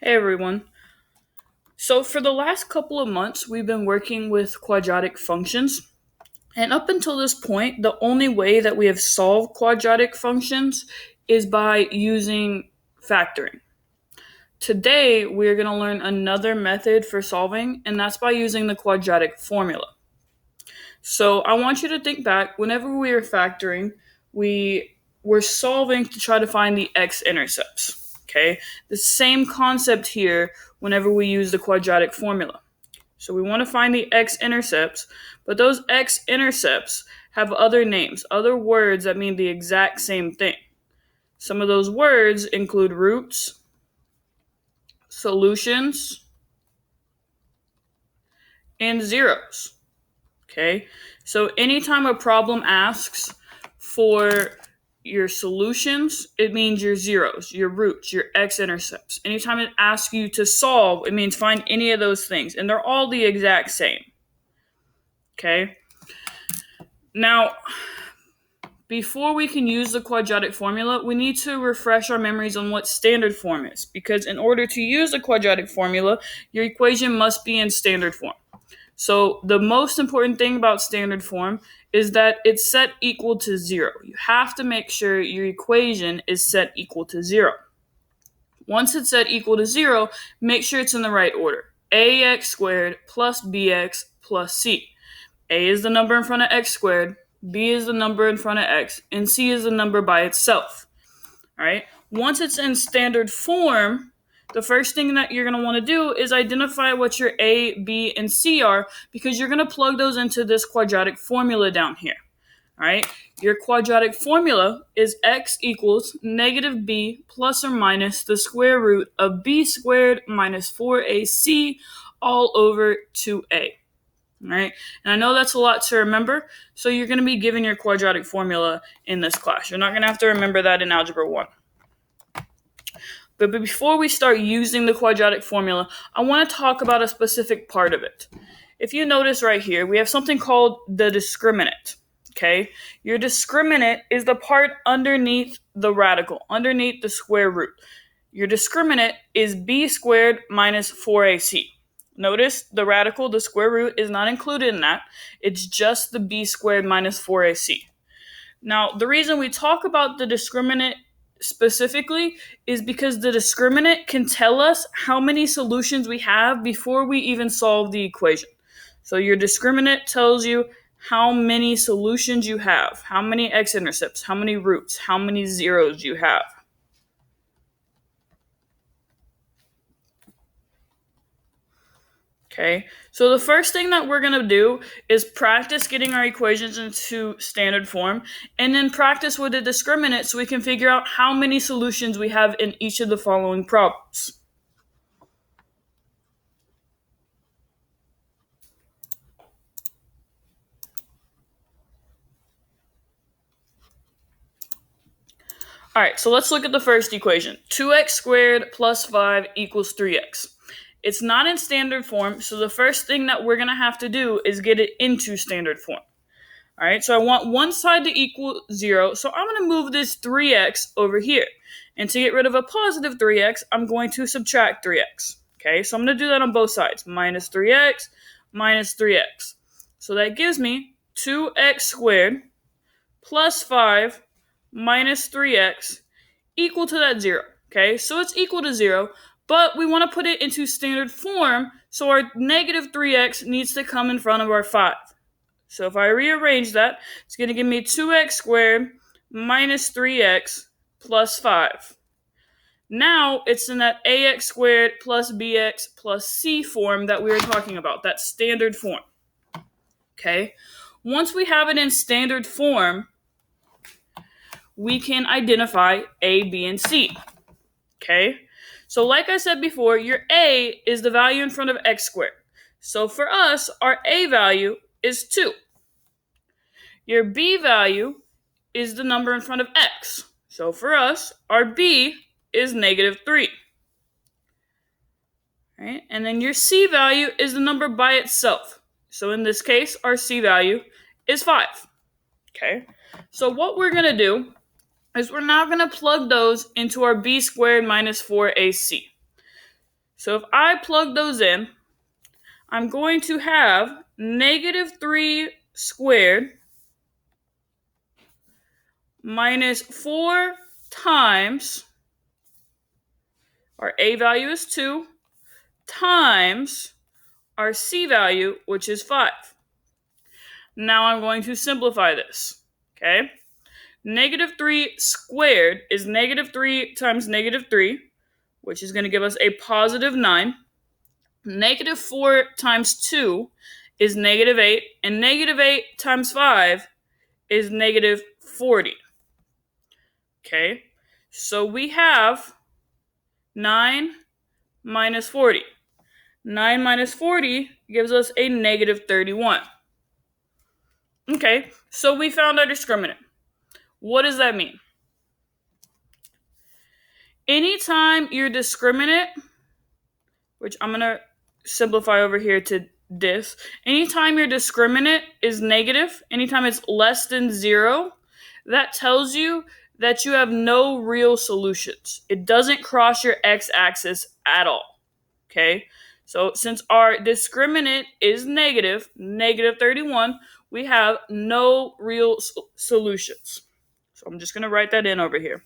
Hey everyone. So, for the last couple of months, we've been working with quadratic functions. And up until this point, the only way that we have solved quadratic functions is by using factoring. Today, we're going to learn another method for solving, and that's by using the quadratic formula. So, I want you to think back whenever we were factoring, we were solving to try to find the x-intercepts. Okay, the same concept here whenever we use the quadratic formula. So we want to find the x-intercepts, but those x-intercepts have other names, other words that mean the exact same thing. Some of those words include roots, solutions, and zeros. Okay, so anytime a problem asks for your solutions, it means your zeros, your roots, your x-intercepts. Anytime it asks you to solve, it means find any of those things, and they're all the exact same. Okay, now before we can use the quadratic formula, we need to refresh our memories on what standard form is, because in order to use the quadratic formula, your equation must be in standard form. So the most important thing about standard form is that it's set equal to 0. You have to make sure your equation is set equal to 0. Once it's set equal to 0, make sure it's in the right order. Ax squared plus bx plus c. A is the number in front of x squared, b is the number in front of x, and c is the number by itself. All right. Once it's in standard form, the first thing that you're going to want to do is identify what your A, B, and C are, because you're going to plug those into this quadratic formula down here. All right. Your quadratic formula is x equals negative b plus or minus the square root of b squared minus 4ac all over 2a. All right. And I know that's a lot to remember, so you're going to be given your quadratic formula in this class. You're not going to have to remember that in Algebra 1. But before we start using the quadratic formula, I want to talk about a specific part of it. If you notice right here, we have something called the discriminant. Okay? Your discriminant is the part underneath the radical, underneath the square root. Your discriminant is b squared minus 4ac. Notice the radical, the square root, is not included in that. It's just the b squared minus 4ac. Now, the reason we talk about the discriminant specifically is because the discriminant can tell us how many solutions we have before we even solve the equation. So your discriminant tells you how many solutions you have, how many x-intercepts, how many roots, how many zeros you have. Okay, so the first thing that we're going to do is practice getting our equations into standard form, and then practice with the discriminant so we can figure out how many solutions we have in each of the following problems. All right, so let's look at the first equation. 2x squared plus 5 equals 3x. It's not in standard form, so the first thing that we're going to have to do is get it into standard form. All right, so I want one side to equal 0, so I'm going to move this 3x over here. And to get rid of a positive 3x, I'm going to subtract 3x. Okay, so I'm going to do that on both sides. Minus 3x, minus 3x. So that gives me 2x squared plus 5 minus 3x equal to that 0. Okay, so it's equal to 0, but we want to put it into standard form, so our negative 3x needs to come in front of our 5. So if I rearrange that, it's going to give me 2x squared minus 3x plus 5. Now it's in that ax squared plus bx plus c form that we were talking about, that standard form. Okay, once we have it in standard form, we can identify a, b, and c. Okay, so like I said before, your a is the value in front of x squared. So for us, our a value is 2. Your b value is the number in front of x. So for us, our b is negative 3. Right? And then your c value is the number by itself. So in this case, our c value is 5. Okay, so what we're going to do is we're now going to plug those into our b squared minus 4ac. So if I plug those in, I'm going to have negative 3 squared minus 4 times, our a value is 2, times our c value, which is 5. Now I'm going to simplify this, okay? Negative 3 squared is negative 3 times negative 3, which is going to give us a positive 9. Negative 4 times 2 is negative 8, and negative 8 times 5 is negative 40. Okay, so we have 9 minus 40. 9 minus 40 gives us a negative 31. Okay, so we found our discriminant. What does that mean? Anytime your discriminant, which I'm going to simplify over here to this, anytime your discriminant is negative, anytime it's less than 0, that tells you that you have no real solutions. It doesn't cross your x-axis at all. Okay? So since our discriminant is negative, negative 31, we have no real solutions. So I'm just going to write that in over here.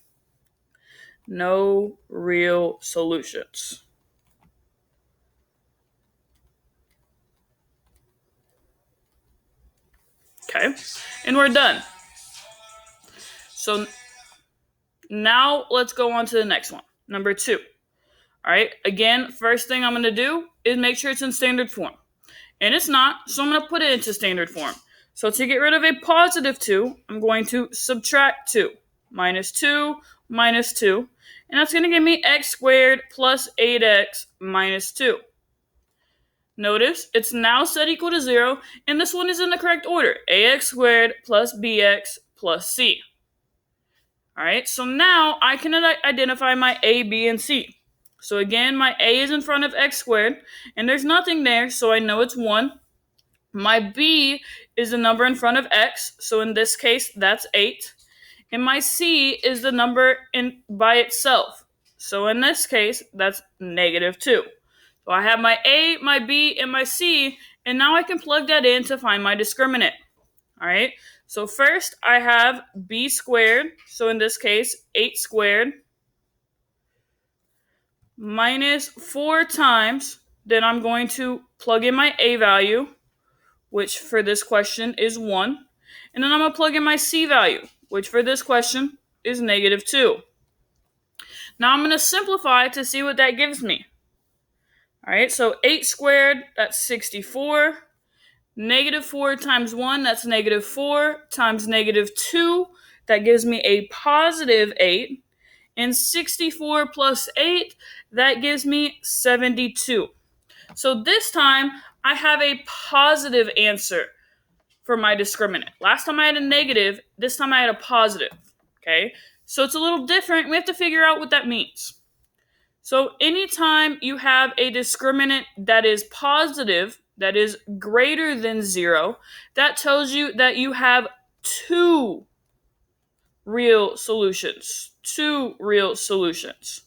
No real solutions. Okay, and we're done. So now let's go on to the next one, number 2. All right, again, first thing I'm going to do is make sure it's in standard form. And it's not, so I'm going to put it into standard form. So to get rid of a positive 2, I'm going to subtract 2. Minus 2, minus 2. And that's going to give me x squared plus 8x minus 2. Notice it's now set equal to 0, and this one is in the correct order. Ax squared plus bx plus c. All right, so now I can identify my a, b, and c. So again, my a is in front of x squared, and there's nothing there, so I know it's 1. My b is the number in front of x, so in this case, that's 8. And my c is the number by itself. So in this case, that's negative 2. So I have my a, my b, and my c, and now I can plug that in to find my discriminant. All right, so first I have b squared, so in this case, 8 squared, minus 4 times, then I'm going to plug in my a value, which for this question is 1, and then I'm going to plug in my c value, which for this question is negative 2. Now I'm going to simplify to see what that gives me. All right, so 8 squared, that's 64. Negative 4 times 1, that's negative 4, times negative 2, that gives me a positive 8. And 64 plus 8, that gives me 72. So this time, I have a positive answer for my discriminant. Last time I had a negative, this time I had a positive. Okay, so it's a little different. We have to figure out what that means. So anytime you have a discriminant that is positive, that is greater than 0, that tells you that you have 2 real solutions. 2 real solutions.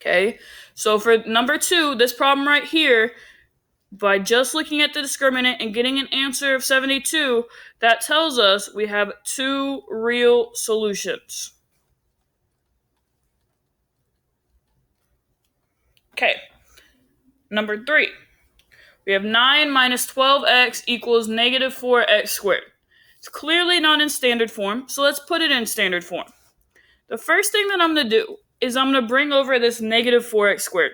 Okay, so for number 2, this problem right here, by just looking at the discriminant and getting an answer of 72, that tells us we have 2 real solutions. Okay, number 3. We have 9 minus 12x equals negative 4x squared. It's clearly not in standard form, so let's put it in standard form. The first thing that I'm going to do is I'm going to bring over this negative 4x squared.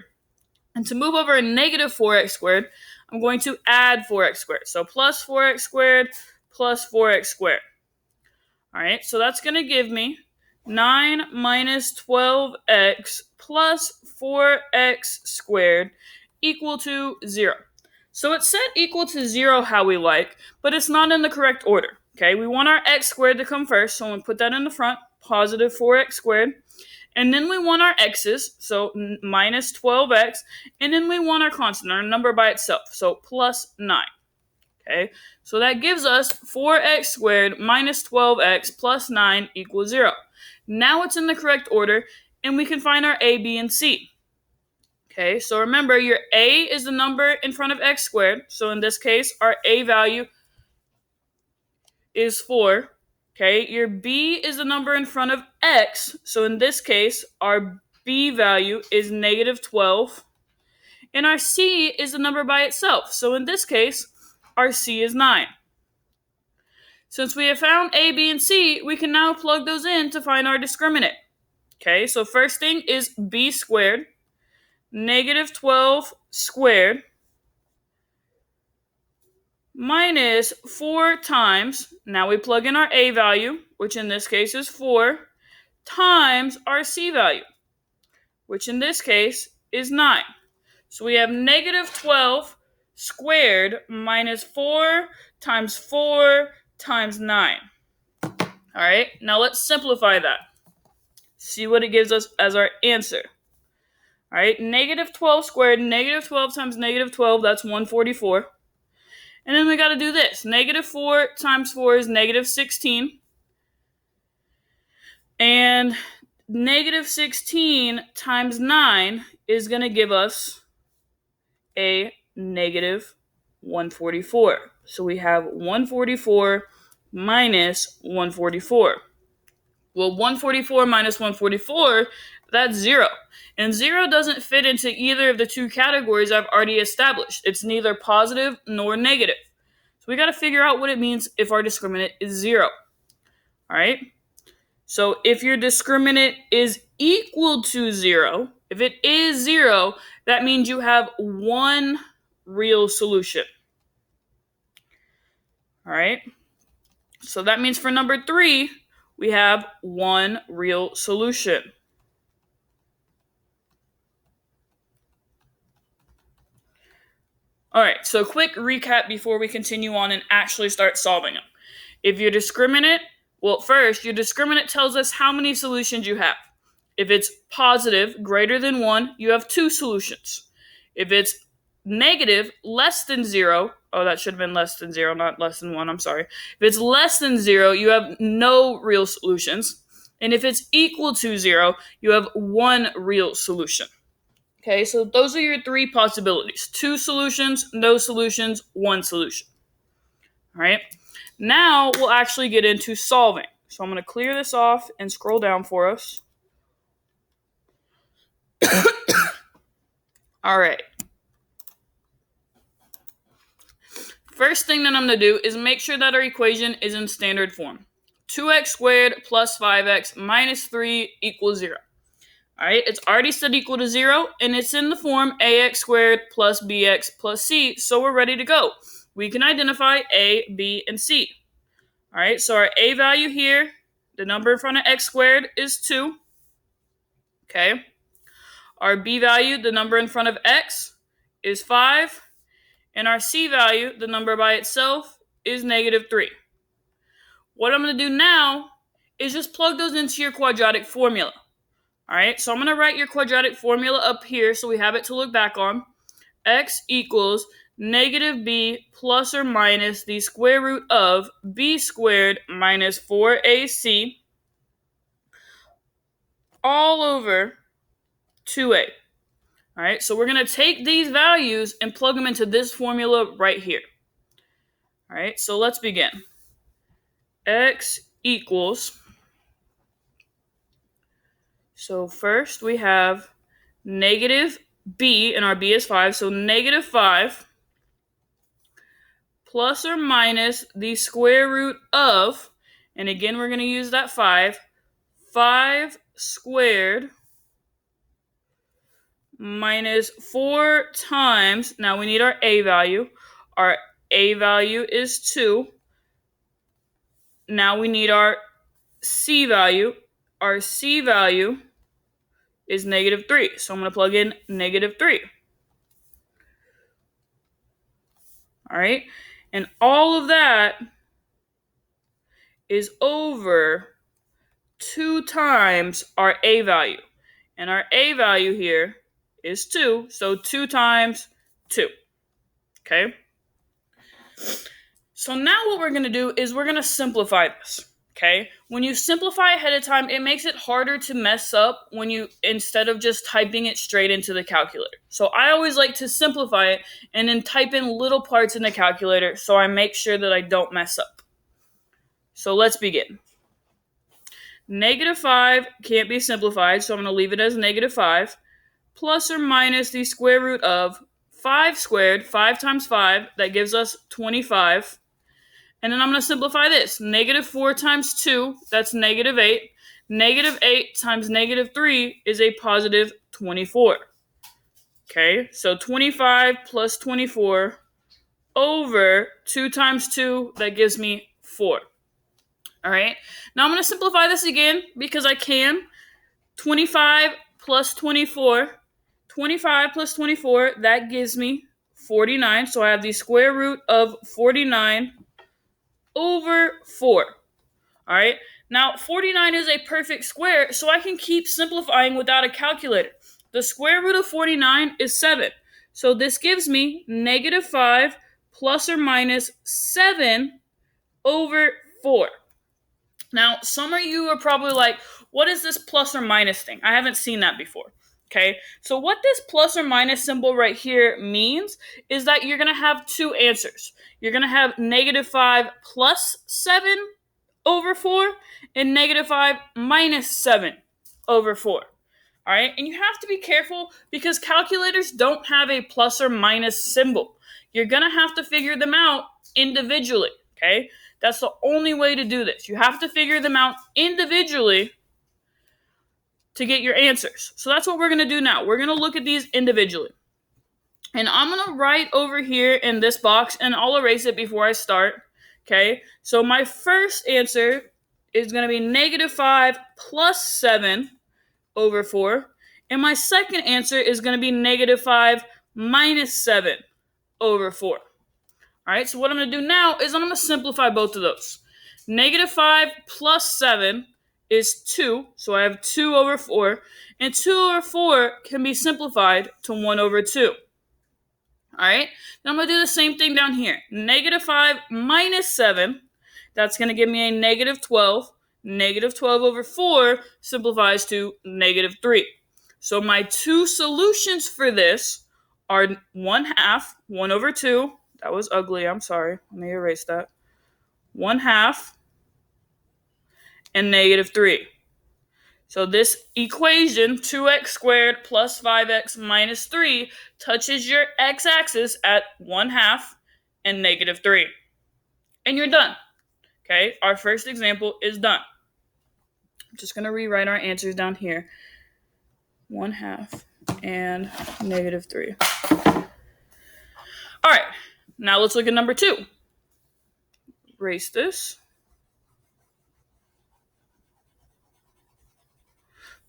And to move over a negative 4x squared, I'm going to add 4x squared. So plus 4x squared plus 4x squared. All right, so that's going to give me 9 minus 12x plus 4x squared equal to 0. So it's set equal to 0 how we like, but it's not in the correct order. Okay, we want our x squared to come first, so I'm going to put that in the front, positive 4x squared. And then we want our x's, so minus 12x, and then we want our constant, our number by itself, so plus 9. Okay, so that gives us 4x squared minus 12x plus 9 equals 0. Now it's in the correct order, and we can find our a, b, and c. Okay, so remember your a is the number in front of x squared. So in this case, our a value is 4. Okay, your b is the number in front of x. So in this case, our b value is negative 12. And our c is the number by itself. So in this case, our c is 9. Since we have found a, b, and c, we can now plug those in to find our discriminant. Okay, so first thing is b squared, negative 12 squared, minus 4 times, now we plug in our a value, which in this case is 4, times our c value, which in this case is 9. So we have negative 12 squared minus 4 times 9. All right, now let's simplify that. See what it gives us as our answer. All right, negative 12 squared, negative 12 times negative 12, that's 144. And then we got to do this. Negative 4 times 4 is negative 16. And negative 16 times 9 is going to give us a negative 144. So we have 144 minus 144. Well, 144 minus 144, that's 0. And 0 doesn't fit into either of the two categories I've already established. It's neither positive nor negative. So we got to figure out what it means if our discriminant is 0. All right? So if your discriminant is equal to 0, if it is 0, that means you have one real solution. All right? So that means for number 3, we have one real solution. All right, so quick recap before we continue on and actually start solving them. If your discriminant, well, first, your discriminant tells us how many solutions you have. If it's positive, greater than 1, you have 2 solutions. If it's negative, less than 0, oh, that should have been less than 0, not less than 1, I'm sorry. If it's less than 0, you have no real solutions. And if it's equal to 0, you have one real solution. Okay, so those are your 3 possibilities. 2 solutions, no solutions, 1 solution. All right, now we'll actually get into solving. So I'm going to clear this off and scroll down for us. All right. First thing that I'm going to do is make sure that our equation is in standard form. 2x squared plus 5x minus 3 equals 0. All right, it's already set equal to 0, and it's in the form ax squared plus bx plus c, so we're ready to go. We can identify a, b, and c. All right, so our a value here, the number in front of x squared, is 2. Okay. Our b value, the number in front of x, is 5. And our c value, the number by itself, is negative 3. What I'm going to do now is just plug those into your quadratic formula. All right, so I'm going to write your quadratic formula up here so we have it to look back on. X equals negative b plus or minus the square root of b squared minus 4ac all over 2a. All right, so we're going to take these values and plug them into this formula right here. All right, so let's begin. X equals, so first we have negative b, and our b is 5, so negative 5 plus or minus the square root of, and again we're going to use that 5 squared minus 4 times, now we need our a value. Our a value is 2. Now we need our c value. Our c value is negative 3. So I'm going to plug in negative 3. All right. And all of that is over 2 times our a value. And our a value here is 2. So 2 times 2. Okay. So now what we're going to do is we're going to simplify this. Okay, when you simplify ahead of time, it makes it harder to mess up when you instead of just typing it straight into the calculator. So I always like to simplify it and then type in little parts in the calculator so I make sure that I don't mess up. So let's begin. Negative 5 can't be simplified, so I'm going to leave it as negative 5 plus or minus the square root of 5 squared, 5 times 5, that gives us 25. And then I'm going to simplify this. Negative 4 times 2, that's negative 8. Negative 8 times negative 3 is a positive 24. Okay, so 25 plus 24 over 2 times 2, that gives me 4. All right, now I'm going to simplify this again because I can. 25 plus 24, 25 plus 24, that gives me 49. So I have the square root of 49 over 4. All right, now 49 is a perfect square, so I can keep simplifying without a calculator. The square root of 49 is 7. So this gives me negative 5 plus or minus 7 over 4. Now, some of you are probably like, what is this plus or minus thing? I haven't seen that before. Okay, so what this plus or minus symbol right here means is that you're going to have two answers. You're going to have negative 5 plus 7 over 4 and negative 5 minus 7 over 4. All right, and you have to be careful because calculators don't have a plus or minus symbol. You're going to have to figure them out individually, okay? That's the only way to do this. You have to figure them out individually to get your answers. So that's what we're going to do now. We're going to look at these individually. And I'm going to write over here in this box, and I'll erase it before I start. Okay, so my first answer is going to be negative 5 plus 7 over 4. And my second answer is going to be negative 5 minus 7 over 4. All right, so what I'm going to do now is I'm going to simplify both of those. Negative 5 plus 7 is 2, so I have 2 over 4. And 2 over 4 can be simplified to 1 over 2. All right, now I'm going to do the same thing down here. Negative 5 minus 7, that's going to give me a negative 12. Negative 12 over 4 simplifies to negative 3. So my two solutions for this are 1/2, 1 over 2. That was ugly, I'm sorry. Let me erase that. 1/2 and negative 3. So this equation, 2x squared plus 5x minus 3, touches your x-axis at 1/2 and negative 3. And you're done. Okay, our first example is done. I'm just going to rewrite our answers down here. 1/2 and negative 3. All right, now let's look at number 2. Erase this.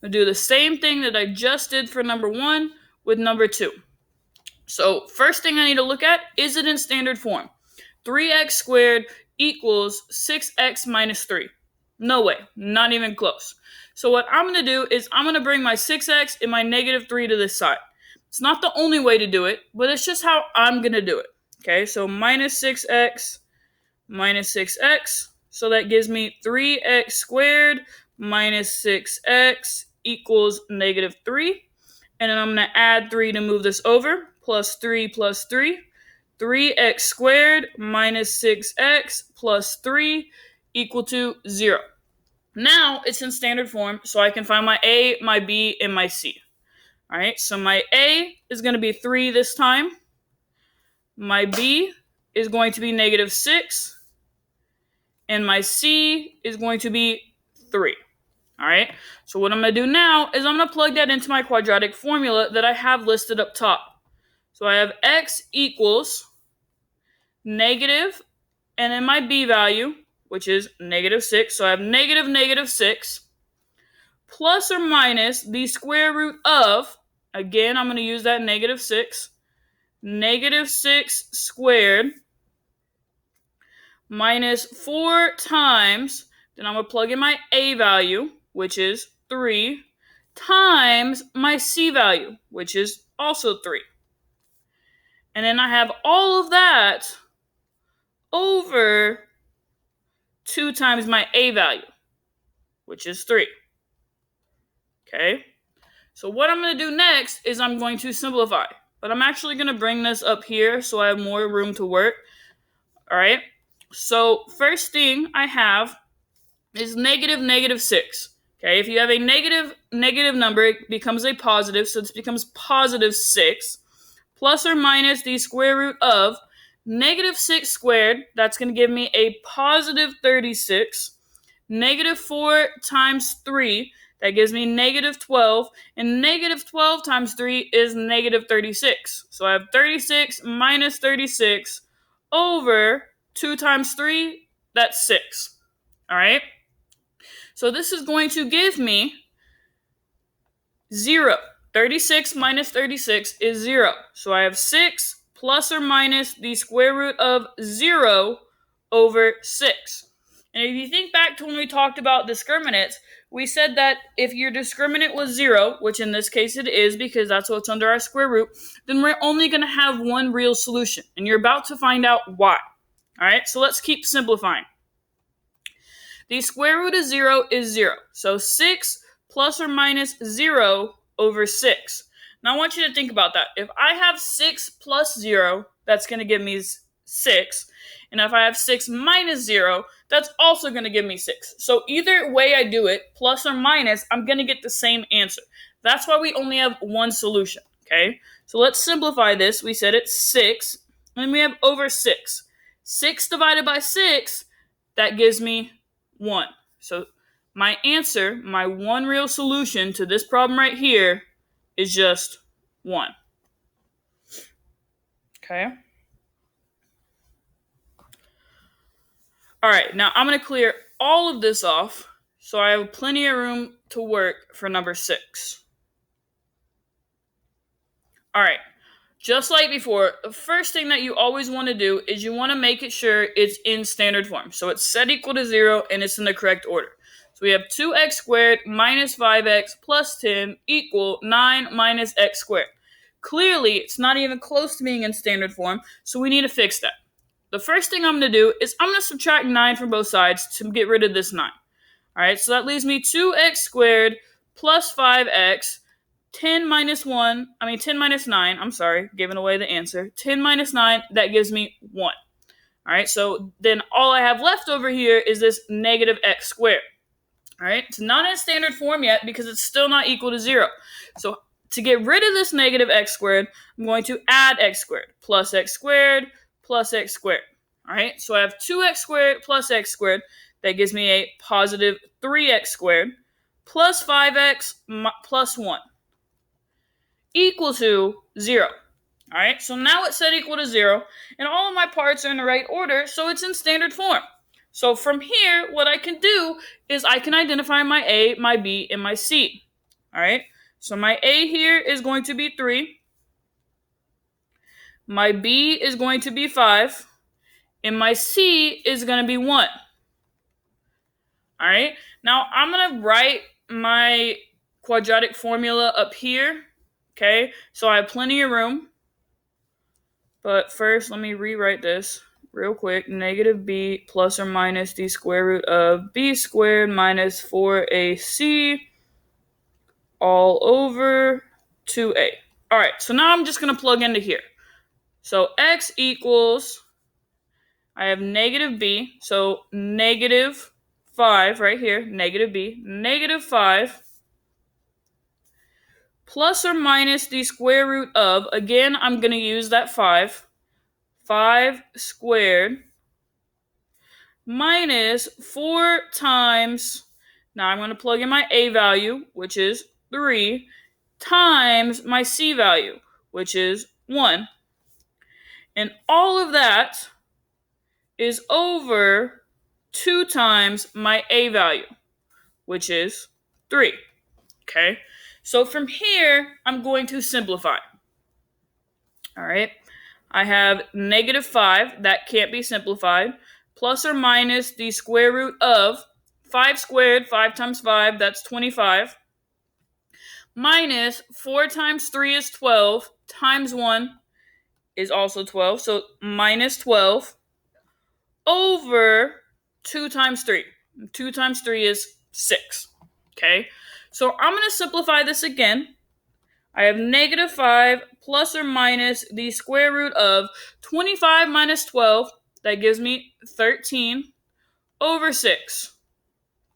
I'll do the same thing that I just did for number 1 with number 2. So first thing I need to look at, is it in standard form? 3x squared equals 6x minus 3. No way, not even close. So what I'm going to do is I'm going to bring my 6x and my negative 3 to this side. It's not the only way to do it, but it's just how I'm going to do it. Okay, so minus 6x minus 6x. So that gives me 3x squared minus 6x equals negative 3. And then I'm going to add 3 to move this over. Plus 3 plus 3. 3x squared minus 6x plus 3 equal to 0. Now it's in standard form, so I can find my A, my B, and my C. All right, so my A is going to be 3 this time. My B is going to be negative 6. And my C is going to be 3. All right, so what I'm going to do now is I'm going to plug that into my quadratic formula that I have listed up top. So I have x equals negative, and then my b value, which is negative 6. So I have negative negative 6 plus or minus the square root of, again, I'm going to use that negative 6, negative 6 squared minus 4 times, then I'm going to plug in my a value, which is 3, times my c value, which is also 3. And then I have all of that over 2 times my a value, which is 3. Okay? So what I'm going to do next is I'm going to simplify. But I'm actually going to bring this up here so I have more room to work. All right? So first thing I have is negative 6. Okay, if you have a negative number, it becomes a positive, so this becomes positive 6, plus or minus the square root of negative 6 squared, that's going to give me a positive 36, negative 4 times 3, that gives me negative 12, and negative 12 times 3 is negative 36. So I have 36 minus 36 over 2 times 3, that's 6. All right? So this is going to give me 0. 36 minus 36 is 0. So I have 6 plus or minus the square root of 0 over 6. And if you think back to when we talked about discriminants, we said that if your discriminant was 0, which in this case it is because that's what's under our square root, then we're only going to have one real solution. And you're about to find out why. All right, so let's keep simplifying. The square root of 0 is 0. So 6 plus or minus 0 over 6. Now I want you to think about that. If I have 6 plus 0, that's going to give me 6. And if I have 6 minus 0, that's also going to give me 6. So either way I do it, plus or minus, I'm going to get the same answer. That's why we only have one solution. Okay? So let's simplify this. We said it's 6, and we have over 6. 6 divided by 6, that gives me 1. So my answer, my one real solution to this problem right here is just 1. Okay? All right, now I'm going to clear all of this off so I have plenty of room to work for number 6. All right, just like before, the first thing that you always want to do is you want to make it sure it's in standard form. So it's set equal to 0 and it's in the correct order. So we have 2x squared minus 5x plus 10 equal 9 minus x squared. Clearly, it's not even close to being in standard form, so we need to fix that. The first thing I'm going to do is I'm going to subtract 9 from both sides to get rid of this 9. All right, so that leaves me 2x squared plus 5x. 10 minus 9, I'm sorry, giving away the answer. 10 minus 9, that gives me 1. All right, so then all I have left over here is this negative x squared. All right, it's not in standard form yet because it's still not equal to 0. So to get rid of this negative x squared, I'm going to add x squared plus x squared plus x squared. All right, so I have 2x squared plus x squared. That gives me a positive 3x squared plus 5x plus 1. Equal to 0. All right, so now it's set equal to 0, and all of my parts are in the right order, so it's in standard form. So from here, what I can do is I can identify my A, my B, and my C. All right, so my A here is going to be 3. My B is going to be 5. And my C is going to be 1. All right, now I'm going to write my quadratic formula up here. Okay, so I have plenty of room. But first, let me rewrite this real quick. Negative b plus or minus the square root of b squared minus 4ac all over 2a. All right, so now I'm just going to plug into here. So x equals, I have negative b, so negative 5 right here, negative b, negative 5 plus or minus the square root of, again, I'm going to use that 5 squared minus 4 times, now I'm going to plug in my a value, which is 3, times my c value, which is 1. And all of that is over 2 times my a value, which is 3. Okay? So from here, I'm going to simplify. All right? I have negative 5. That can't be simplified. Plus or minus the square root of 5 squared, 5 times 5, that's 25. Minus 4 times 3 is 12, times 1 is also 12, so minus 12 over 2 times 3. 2 times 3 is 6. Okay? So I'm going to simplify this again. I have negative 5 plus or minus the square root of 25 minus 12. That gives me 13 over 6.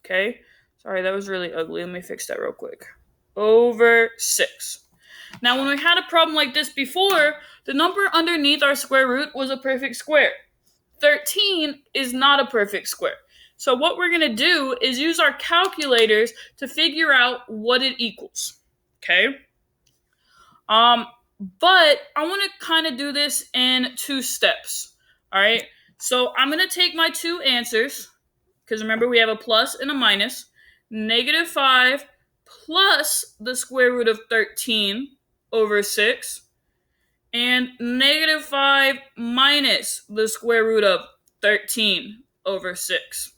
Okay? Sorry, that was really ugly. Let me fix that real quick. Over 6. Now, when we had a problem like this before, the number underneath our square root was a perfect square. 13 is not a perfect square. So what we're going to do is use our calculators to figure out what it equals. Okay? But I want to kind of do this in 2 steps. All right? So I'm going to take my 2 answers, because remember we have a plus and a minus. Negative 5 plus the square root of 13 over 6. And negative 5 minus the square root of 13 over 6.